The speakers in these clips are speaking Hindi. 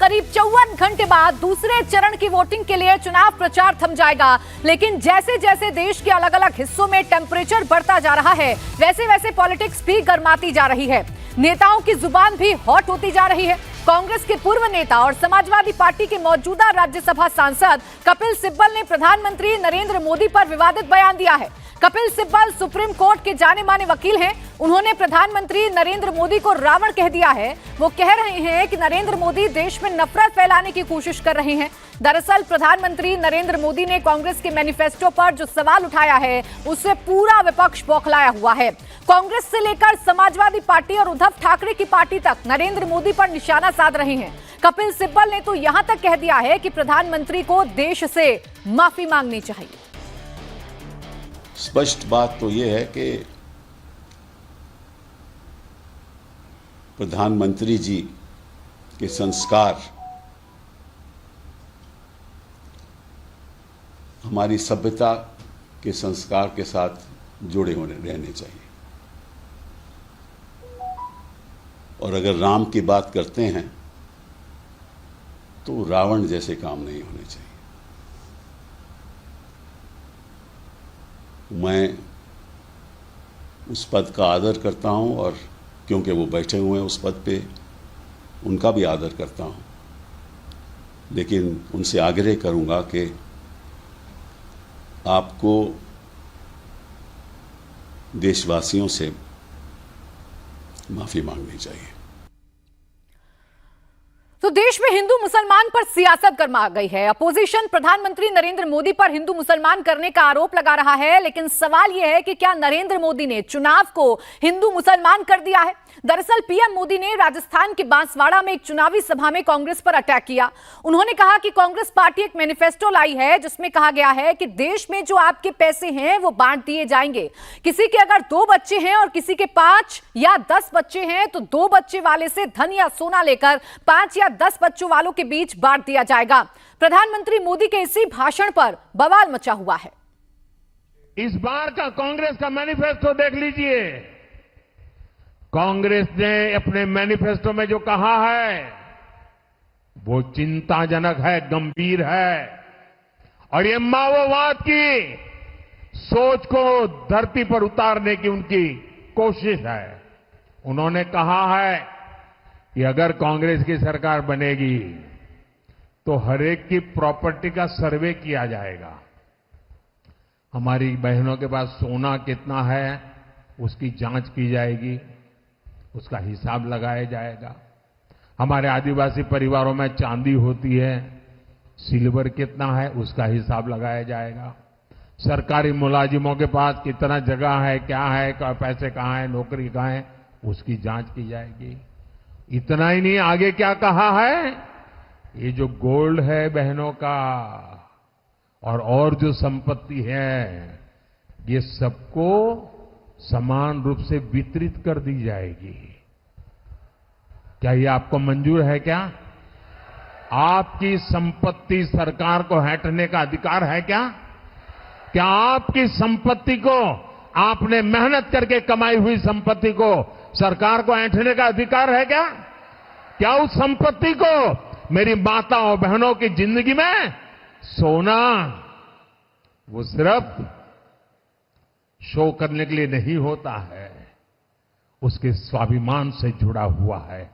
करीब 54 घंटे बाद दूसरे चरण की वोटिंग के लिए चुनाव प्रचार थम जाएगा। लेकिन जैसे जैसे देश के अलग अलग हिस्सों में टेम्परेचर बढ़ता जा रहा है, वैसे वैसे पॉलिटिक्स भी गर्माती जा रही है। नेताओं की जुबान भी हॉट होती जा रही है। कांग्रेस के पूर्व नेता और समाजवादी पार्टी के मौजूदा राज्यसभा सांसद कपिल सिब्बल ने प्रधानमंत्री नरेंद्र मोदी पर विवादित बयान दिया है। कपिल सिब्बल सुप्रीम कोर्ट के जाने माने वकील हैं। उन्होंने प्रधानमंत्री नरेंद्र मोदी को रावण कह दिया है। वो कह रहे हैं कि नरेंद्र मोदी देश में नफरत फैलाने की कोशिश कर रहे हैं। दरअसल प्रधानमंत्री नरेंद्र मोदी ने कांग्रेस के मैनिफेस्टो पर जो सवाल उठाया है, उससे पूरा विपक्ष बौखलाया हुआ है। कांग्रेस से लेकर समाजवादी पार्टी और उद्धव ठाकरे की पार्टी तक नरेंद्र मोदी पर निशाना साध रहे हैं। कपिल सिब्बल ने तो यहां तक कह दिया है कि प्रधानमंत्री को देश से माफी मांगनी चाहिए। स्पष्ट बात तो यह है कि प्रधानमंत्री जी के संस्कार हमारी सभ्यता के संस्कार के साथ जुड़े रहने चाहिए। और अगर राम की बात करते हैं तो रावण जैसे काम नहीं होने चाहिए। मैं उस पद का आदर करता हूं और क्योंकि वो बैठे हुए हैं उस पद पे, उनका भी आदर करता हूं, लेकिन उनसे आग्रह करूंगा कि आपको देशवासियों से माफी मांगनी चाहिए। तो देश में हिंदू मुसलमान पर सियासत गर्मा गई है। अपोजिशन प्रधानमंत्री नरेंद्र मोदी पर हिंदू मुसलमान करने का आरोप लगा रहा है, लेकिन सवाल यह है कि क्या नरेंद्र मोदी ने चुनाव को हिंदू मुसलमान कर दिया है? दरअसल पीएम मोदी ने राजस्थान के बांसवाड़ा में एक चुनावी सभा में कांग्रेस पर अटैक किया। उन्होंने कहा कि कांग्रेस पार्टी एक मैनिफेस्टो लाई है जिसमें कहा गया है कि देश में जो आपके पैसे हैं वो बांट दिए जाएंगे। किसी के अगर 2 बच्चे हैं और किसी के 5 या 10 बच्चे हैं तो 2 बच्चे वाले से धन या सोना लेकर 5 या 10 बच्चों वालों के बीच बांट दिया जाएगा। प्रधानमंत्री मोदी के इसी भाषण पर बवाल मचा हुआ है। इस बार का कांग्रेस का मैनिफेस्टो देख लीजिए। कांग्रेस ने अपने मैनिफेस्टो में जो कहा है वो चिंताजनक है, गंभीर है, और ये माओवाद की सोच को धरती पर उतारने की उनकी कोशिश है। उन्होंने कहा है कि अगर कांग्रेस की सरकार बनेगी तो हरेक की प्रॉपर्टी का सर्वे किया जाएगा। हमारी बहनों के पास सोना कितना है उसकी जांच की जाएगी, उसका हिसाब लगाया जाएगा। हमारे आदिवासी परिवारों में चांदी होती है, सिल्वर कितना है उसका हिसाब लगाया जाएगा। सरकारी मुलाजिमों के पास कितना जगह है, क्या है, पैसे कहाँ है, नौकरी कहाँ है, उसकी जांच की जाएगी। इतना ही नहीं, आगे क्या कहा है, ये जो गोल्ड है बहनों का और जो संपत्ति है ये सबको समान रूप से वितरित कर दी जाएगी। क्या ये आपको मंजूर है? क्या आपकी संपत्ति सरकार को हटने का अधिकार है? क्या आपकी संपत्ति को, आपने मेहनत करके कमाई हुई संपत्ति को सरकार को ऐंठने का अधिकार है? क्या उस संपत्ति को मेरी माताओं बहनों की जिंदगी में सोना वो सिर्फ शो करने के लिए नहीं होता है, उसके स्वाभिमान से जुड़ा हुआ है।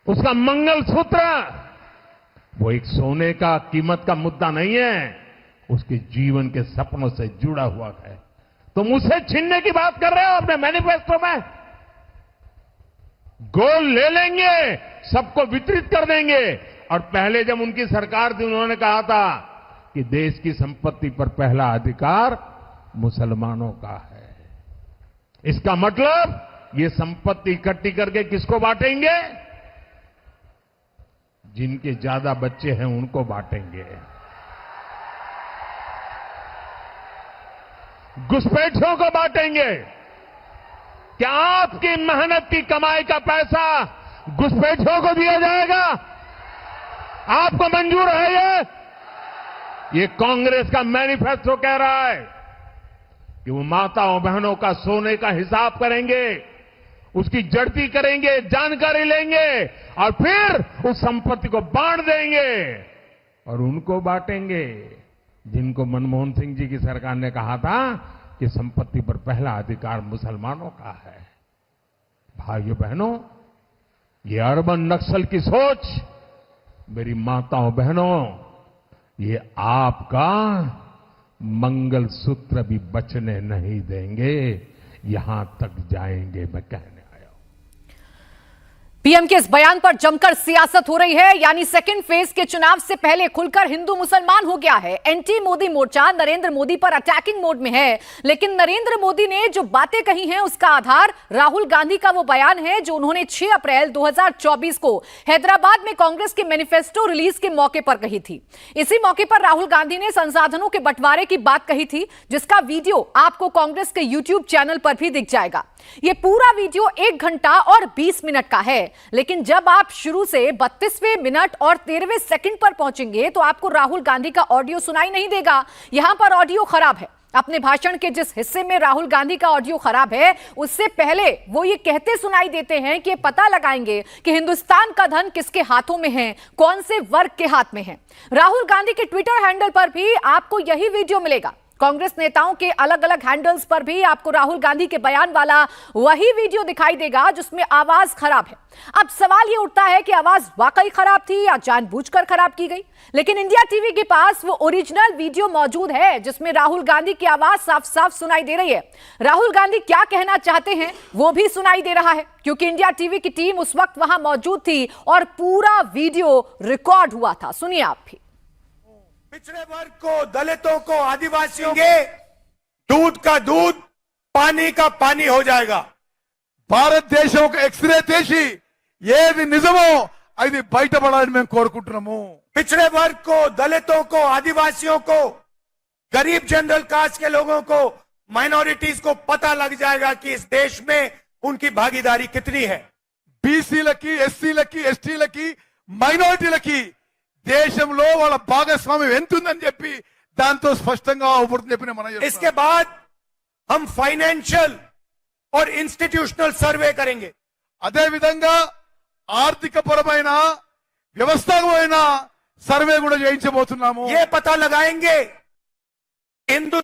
उसका मंगलसूत्र वो एक सोने का कीमत का मुद्दा नहीं है, उसके जीवन के सपनों से जुड़ा हुआ है। तुम उसे छीनने की बात कर रहे हो अपने मैनिफेस्टो में। गोल्ड ले लेंगे, सबको वितरित कर देंगे, और पहले जब उनकी सरकार थी उन्होंने कहा था कि देश की संपत्ति पर पहला अधिकार मुसलमानों का है। इसका मतलब ये संपत्ति इकट्ठी करके किसको बांटेंगे? जिनके ज्यादा बच्चे हैं उनको बांटेंगे। घुसपैठियों को बांटेंगे। क्या आपकी मेहनत की कमाई का पैसा घुसपैठियों को दिया जाएगा? आपको मंजूर है? ये कांग्रेस का मैनिफेस्टो कह रहा है कि वो माताओं बहनों का सोने का हिसाब करेंगे उसकी जड़ती करेंगे, जानकारी लेंगे और फिर उस संपत्ति को बांट देंगे और उनको बांटेंगे जिनको मनमोहन सिंह जी की सरकार ने कहा था कि संपत्ति पर पहला अधिकार मुसलमानों का है। भाइयों बहनों, ये अर्बन नक्सल की सोच, मेरी माताओं बहनों, ये आपका मंगलसूत्र भी बचने नहीं देंगे, यहां तक जाएंगे, मैं कहने आया हूं। पीएम के इस बयान पर जमकर सियासत हो रही है, यानी सेकंड फेज के चुनाव से पहले खुलकर हिंदू मुसलमान हो गया है। एंटी मोदी मोर्चा नरेंद्र मोदी पर अटैकिंग मोड में है, लेकिन नरेंद्र मोदी ने जो बातें कही हैं उसका आधार राहुल गांधी का वो बयान है जो उन्होंने 6 अप्रैल 2024 को हैदराबाद में कांग्रेस के मैनिफेस्टो रिलीज के मौके पर कही थी। इसी मौके पर राहुल गांधी ने संसाधनों के बंटवारे की बात कही थी, जिसका वीडियो आपको कांग्रेस के यूट्यूब चैनल पर भी दिख जाएगा। ये पूरा वीडियो 1 घंटा और 20 मिनट का है, लेकिन जब आप शुरू से 32वें मिनट और 13वें सेकंड पर पहुंचेंगे तो आपको राहुल गांधी का ऑडियो सुनाई नहीं देगा। यहां पर ऑडियो खराब है। अपने भाषण के जिस हिस्से में राहुल गांधी का ऑडियो खराब है, उससे पहले वो ये कहते सुनाई देते हैं कि पता लगाएंगे कि हिंदुस्तान का धन किसके हाथों में है, कौन से वर्ग के हाथ में है। राहुल गांधी के ट्विटर हैंडल पर भी आपको यही वीडियो मिलेगा। कांग्रेस नेताओं के अलग अलग हैंडल्स पर भी आपको राहुल गांधी के बयान वाला वही वीडियो दिखाई देगा जिसमें आवाज खराब है। अब सवाल यह उठता है कि आवाज वाकई खराब थी या जानबूझकर खराब की गई, लेकिन इंडिया टीवी के पास वो ओरिजिनल वीडियो मौजूद है जिसमें राहुल गांधी की आवाज साफ साफ सुनाई दे रही है। राहुल गांधी क्या कहना चाहते हैं वो भी सुनाई दे रहा है, क्योंकि इंडिया टीवी की टीम उस वक्त वहां मौजूद थी और पूरा वीडियो रिकॉर्ड हुआ था। सुनिए आप भी। पिछड़े वर्ग को, दलितों को, आदिवासियों के दूध का दूध, पानी का पानी हो जाएगा। భారతదేశం ఒక ఎక్స్రే తీసి ఏది నిజమో అది బయటపడాలని మేము కోరుకుంటున్నాము। पिछड़े वर्ग को, दलितों को, आदिवासियों को, गरीब जनरल कास्ट के लोगों को, माइनॉरिटीज को पता लग जाएगा कि इस देश में उनकी भागीदारी कितनी है। బీసీలకి, ఎస్సీలకి, ఎస్టీలకి, మైనారిటీలకి దేశంలో వాళ్ళ భాగస్వామ్యం ఎంతుందని చెప్పి దాంతో స్పష్టంగా అవుపడుతుంది చెప్పి మనం इसके बाद हम फाइनेंशियल और इंस्टीट्यूशनल सर्वे करेंगे। అదే విధంగా ఆర్థిక పరమైన వ్యవస్థాపకమైన సర్వే కూడా చేయించబోతున్నాము। ये पता लगाएंगे हिंदू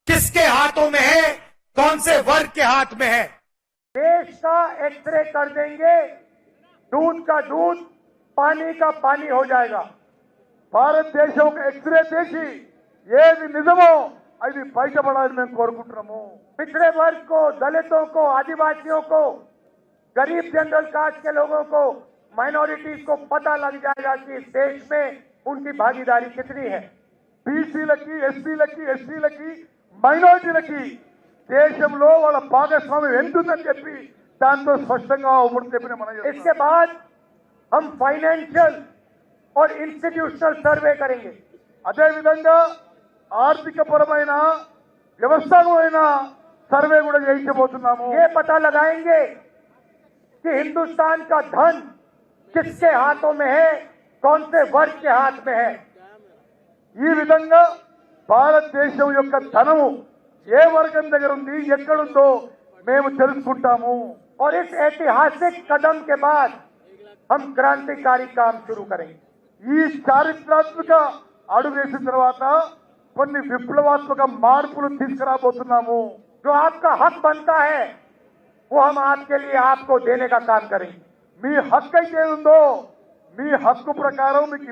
किसके हाथों में है, कौन से वर्ग के हाथ में है। देश का एक्सरे कर देंगे, दूध का दूध, पानी का पानी हो जाएगा। భారతదేశం ఒక ఎక్స్రే తీసి ఏది నిజమో అది బయటపడాలని మేము కోరుకుంటున్నాము। पिछड़े वर्ग को, दलितों को, आदिवासियों को, गरीब जनरल कास्ट के लोगों को, माइनॉरिटीज को पता लग जाएगा कि इस देश में उनकी भागीदारी कितनी है। బీసీలకి, ఎస్సీలకి, ఎస్టీలకి, మైనారిటీలకి దేశంలో వాళ్ళ భాగస్వామ్యం ఎంతుందని చెప్పి దాంతో స్పష్టంగా అవుపడుతుంది చెప్పి మనం इसके बाद हम फाइनेंशियल और इंस्टीट्यूशनल सर्वे करेंगे। అదే విధంగా ఆర్థిక పరమైన వ్యవస్థాపకమైన సర్వే కూడా చేయించబోతున్నాము। ये पता लगाएंगे कि हिंदुस्तान का धन किसके हाथों में है, कौन से वर्ग के हाथ में है। ఈ విధంగా భారతదేశం యొక్క ధనము ఏ వర్గం దగ్గర ఉంది, ఎక్కడుందో మేము తెలుసుకుంటాము। और इस ऐतिहासिक कदम के बाद हम क्रांतिकारी काम शुरू करेंगे। ఈ చారిత్రాత్మక అడుగు వేసిన తర్వాత కొన్ని విప్లవాత్మక మార్పులు తీసుకురాబోతున్నాము। जो आपका हक बनता है वो हम आपके लिए आपको देने का काम करेंगे। మీ హక్కు అయితే ఉందో మీ హక్కు ప్రకారం మీకు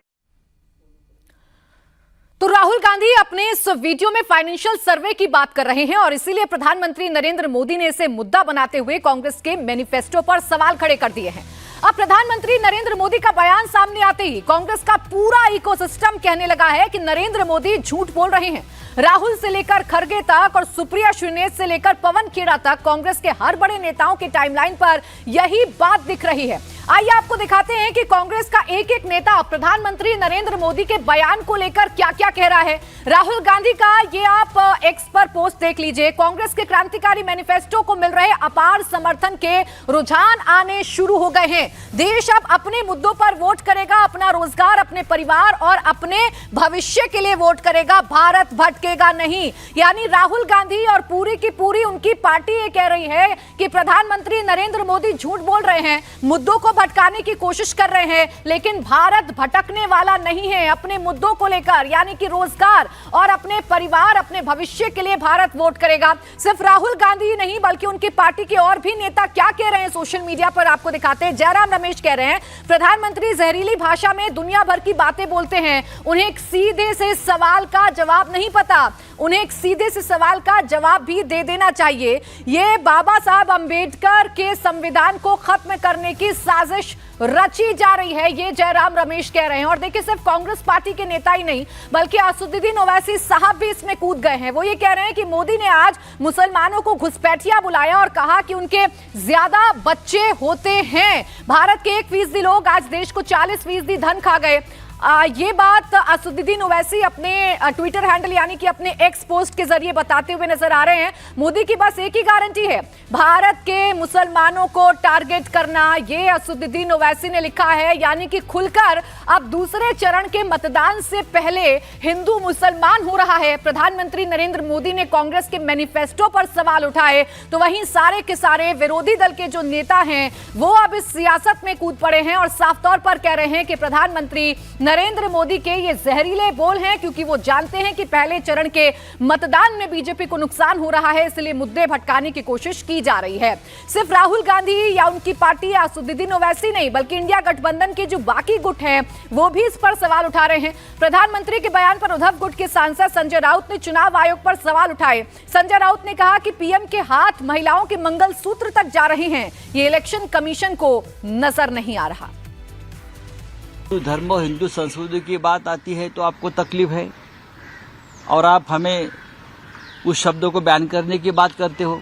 तो राहुल गांधी अपने इस वीडियो में फाइनेंशियल सर्वे की बात कर रहे हैं और इसीलिए प्रधानमंत्री नरेंद्र मोदी ने इसे मुद्दा बनाते हुए कांग्रेस के मैनिफेस्टो पर सवाल खड़े कर दिए हैं। अब प्रधानमंत्री नरेंद्र मोदी का बयान सामने आते ही कांग्रेस का पूरा इकोसिस्टम कहने लगा है कि नरेंद्र मोदी झूठ बोल रहे हैं। राहुल से लेकर खरगे तक और सुप्रिया श्रीनेश से लेकर पवन खेड़ा तक कांग्रेस के हर बड़े नेताओं के टाइमलाइन पर यही बात दिख रही है। आइए आपको दिखाते हैं कि कांग्रेस का एक एक नेता प्रधानमंत्री नरेंद्र मोदी के बयान को लेकर क्या क्या कह रहा है। राहुल गांधी का ये आप एक्स पर पोस्ट देख लीजिए। कांग्रेस के क्रांतिकारी मैनिफेस्टो को मिल रहे अपार समर्थन के रुझान आने शुरू हो गए हैं। देश अब अपने मुद्दों पर वोट करेगा, अपना रोजगार, अपने परिवार और अपने भविष्य के लिए वोट करेगा, भारत भटकेगा नहीं। यानी राहुल गांधी और पूरी की पूरी उनकी पार्टी ये कह रही है कि प्रधानमंत्री नरेंद्र मोदी झूठ बोल रहे हैं, मुद्दों को भटकाने की कोशिश कर रहे हैं, लेकिन भारत भटकने वाला नहीं है। अपने मुद्दों को लेकर यानी कि रोजगार और अपने परिवार, अपने भविष्य के लिए भारत वोट करेगा। सिर्फ राहुल गांधी ही नहीं बल्कि उनकी पार्टी के और भी नेता क्या कह रहे हैं सोशल मीडिया पर आपको दिखाते हैं। जयराम रमेश कह रहे हैं प्रधानमंत्री जहरीली भाषा में दुनिया भर की बातें बोलते हैं, उन्हें एक सीधे से सवाल का जवाब नहीं पता, उन्हें एक सीधे से सवाल का जवाब भी दे देना चाहिए। ये बाबा साहब अंबेडकर के संविधान को खत्म करने की साजिश रची जा रही है, ये जयराम रमेश कह रहे हैं। और देखिए सिर्फ कांग्रेस पार्टी के नेता ही नहीं बल्कि असदुद्दीन ओवैसी साहब भी इसमें कूद गए हैं। वो ये कह रहे हैं कि मोदी ने आज मुसलमानों को घुसपैठिया बुलाया और कहा कि उनके ज्यादा बच्चे होते हैं। भारत के 1% लोग आज देश को 40% धन खा गए। ये बात असदुद्दीन ओवैसी अपने ट्विटर हैंडल यानी कि अपने एक्स पोस्ट के जरिए बताते हुए नजर आ रहे हैं। मोदी की बस एक ही गारंटी है, भारत के मुसलमानों को टारगेट करना। ये असदुद्दीन ओवैसी ने लिखा है, यानी कि खुलकर अब दूसरे चरण के मतदान से पहले हिंदू मुसलमान हो रहा है। प्रधानमंत्री नरेंद्र मोदी ने कांग्रेस के मैनिफेस्टो पर सवाल उठाए तो वहीं सारे के सारे विरोधी दल के जो नेता हैं वो अब इस सियासत में कूद पड़े हैं और साफ तौर पर कह रहे हैं कि प्रधानमंत्री नरेंद्र मोदी के ये जहरीले बोल हैं, क्योंकि वो जानते हैं कि पहले चरण के मतदान में बीजेपी को नुकसान हो रहा है, इसलिए मुद्दे भटकाने की कोशिश की जा रही है। सिर्फ राहुल गांधी या उनकी पार्टी या असदुद्दीन ओवैसी नहीं बल्कि इंडिया गठबंधन के जो बाकी गुट हैं वो भी इस पर सवाल उठा रहे हैं। प्रधानमंत्री के बयान पर उद्धव गुट के सांसद संजय राउत ने चुनाव आयोग पर सवाल उठाए। संजय राउत ने कहा कि पीएम के हाथ महिलाओं के मंगलसूत्र तक जा रहे हैं, ये इलेक्शन कमीशन को नजर नहीं आ रहा। हिंदू धर्म और हिंदू संस्कृति की बात आती है तो आपको तकलीफ है और आप हमें उस शब्दों को बैन करने की बात करते हो।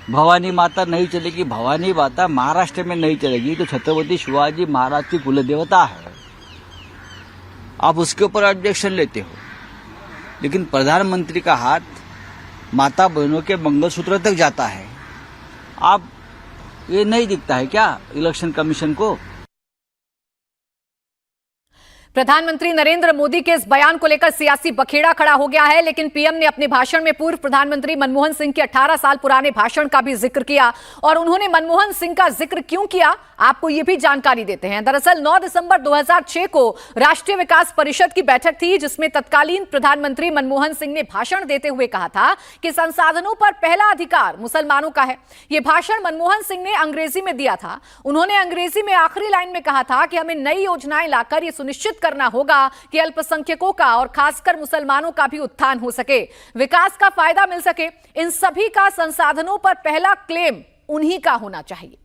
भवानी माता नहीं चलेगी, भवानी माता महाराष्ट्र में नहीं चलेगी तो छत्रपति शिवाजी महाराज की कुल देवता है, आप उसके ऊपर ऑब्जेक्शन लेते हो। लेकिन प्रधानमंत्री का हाथ माता बहनों के मंगलसूत्र तक जाता है, आप ये नहीं दिखता है क्या इलेक्शन कमीशन को? प्रधानमंत्री नरेंद्र मोदी के इस बयान को लेकर सियासी बखेड़ा खड़ा हो गया है, लेकिन पीएम ने अपने भाषण में पूर्व प्रधानमंत्री मनमोहन सिंह के 18 साल पुराने भाषण का भी जिक्र किया। और उन्होंने मनमोहन सिंह का जिक्र क्यों किया, आपको यह भी जानकारी देते हैं। दरअसल 9 दिसंबर 2006 को राष्ट्रीय विकास परिषद की बैठक थी, जिसमें तत्कालीन प्रधानमंत्री मनमोहन सिंह ने भाषण देते हुए कहा था कि संसाधनों पर पहला अधिकार मुसलमानों का है। यह भाषण मनमोहन सिंह ने अंग्रेजी में दिया था। उन्होंने अंग्रेजी में आखिरी लाइन में कहा था कि हमें नई योजनाएं लाकर यह सुनिश्चित करना होगा कि अल्पसंख्यकों का और खासकर मुसलमानों का भी उत्थान हो सके, विकास का फायदा मिल सके। इन सभी का संसाधनों पर पहला क्लेम उन्हीं का होना चाहिए।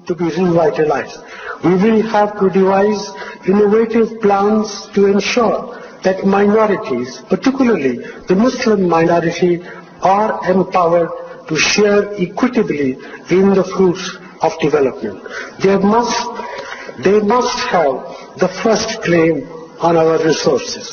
To be revitalized, we will have to devise innovative plans to ensure that minorities, particularly the Muslim minority, are empowered to share equitably in the fruits of development. They must have the first claim on our resources.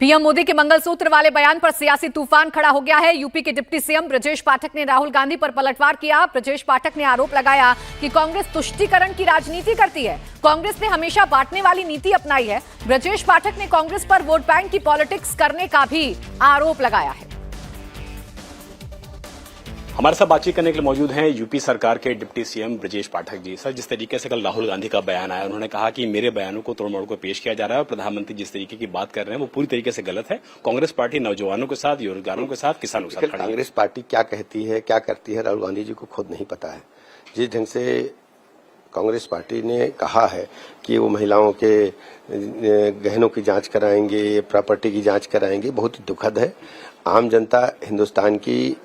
PM Modi के मंगलसूत्र वाले बयान पर सियासी तूफान खड़ा हो गया है। यूपी के डिप्टी सीएम ब्रजेश पाठक ने राहुल गांधी पर पलटवार किया। ब्रजेश पाठक ने आरोप लगाया कि कांग्रेस तुष्टीकरण की राजनीति करती है, कांग्रेस ने हमेशा बांटने वाली नीति अपनाई है। ब्रजेश पाठक ने कांग्रेस पर वोट बैंक की पॉलिटिक्स करने का भी आरोप लगाया है। हमारे साथ बातचीत करने के लिए मौजूद हैं यूपी सरकार के deputy CM Brajesh Pathak ji. Sir, जिस तरीके से कल राहुल गांधी का बयान आया, उन्होंने कहा कि मेरे बयानों को तोड़-मोड़ को पेश किया जा रहा है और प्रधानमंत्री जिस तरीके की बात कर रहे हैं वो पूरी तरीके से गलत है। कांग्रेस पार्टी नौजवानों के साथ, बेरोजगारों के साथ, किसानों के साथ खड़ी है। कांग्रेस पार्टी क्या कहती है, क्या करती है, राहुल गांधी जी को खुद नहीं पता है। जिस ढंग से कांग्रेस पार्टी ने कहा है कि वो महिलाओं के गहनों की जांच कराएंगे, प्रॉपर्टी की जांच कराएंगे, बहुत ही दुखद है। आम जनता हिंदुस्तान की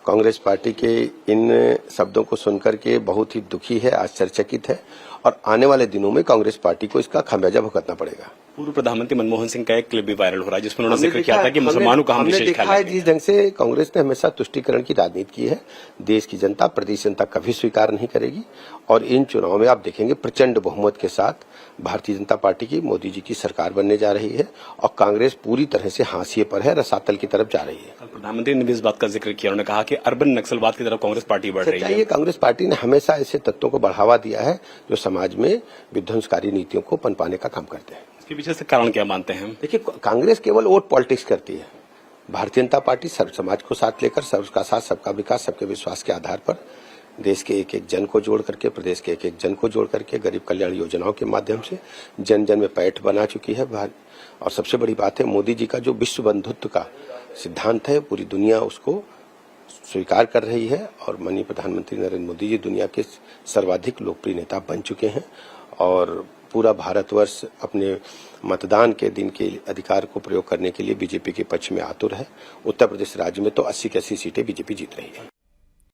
कांग्रेस पार्टी के इन शब्दों को सुनकर के बहुत ही दुखी है, आश्चर्यचकित है और आने वाले दिनों में कांग्रेस पार्टी को इसका खामियाजा भुगतना पड़ेगा। पूर्व प्रधानमंत्री मनमोहन सिंह का एक क्लिप भी वायरल हो रहा है जिसमें उन्होंने जिक्र किया था कि मुसलमानों का हम विशेष ख्याल रखेंगे। जिस ढंग से कांग्रेस ने हमेशा तुष्टीकरण की राजनीति की है, देश की जनता, प्रदेश जनता कभी स्वीकार नहीं करेगी और इन चुनाव में आप देखेंगे प्रचंड बहुमत के साथ भारतीय जनता पार्टी की, मोदी जी की सरकार बनने जा रही है और कांग्रेस पूरी तरह से हाशिए पर है, रसातल की तरफ जा रही है। कल प्रधानमंत्री ने भी इस बात का जिक्र किया, उन्होंने कहा कि अर्बन नक्सलवाद की तरफ कांग्रेस पार्टी बढ़ रही है। कांग्रेस पार्टी ने हमेशा ऐसे तत्वों को बढ़ावा दिया है जो समाज में विध्वंसकारी नीतियों को पनपाने का काम करते हैं। इसके पीछे से कारण क्या मानते हैं? देखिए, कांग्रेस केवल वोट पॉलिटिक्स करती है। भारतीय जनता पार्टी सर्व समाज को साथ लेकर सबका साथ, सबका विकास, सबके विश्वास के आधार पर देश के एक एक जन को जोड़ करके, प्रदेश के एक एक जन को जोड़ करके गरीब कल्याण योजनाओं के माध्यम से जन जन में पैठ बना चुकी है। और सबसे बड़ी बात है, मोदी जी का जो विश्व बंधुत्व का सिद्धांत है, पूरी दुनिया उसको स्वीकार कर रही है और माननीय प्रधानमंत्री नरेंद्र मोदी जी दुनिया के सर्वाधिक लोकप्रिय नेता बन चुके हैं और पूरा भारतवर्ष अपने मतदान के दिन के अधिकार को प्रयोग करने के लिए बीजेपी के पक्ष में आतुर है। उत्तर प्रदेश राज्य में तो 80 की 80 सीटें बीजेपी जीत रही है।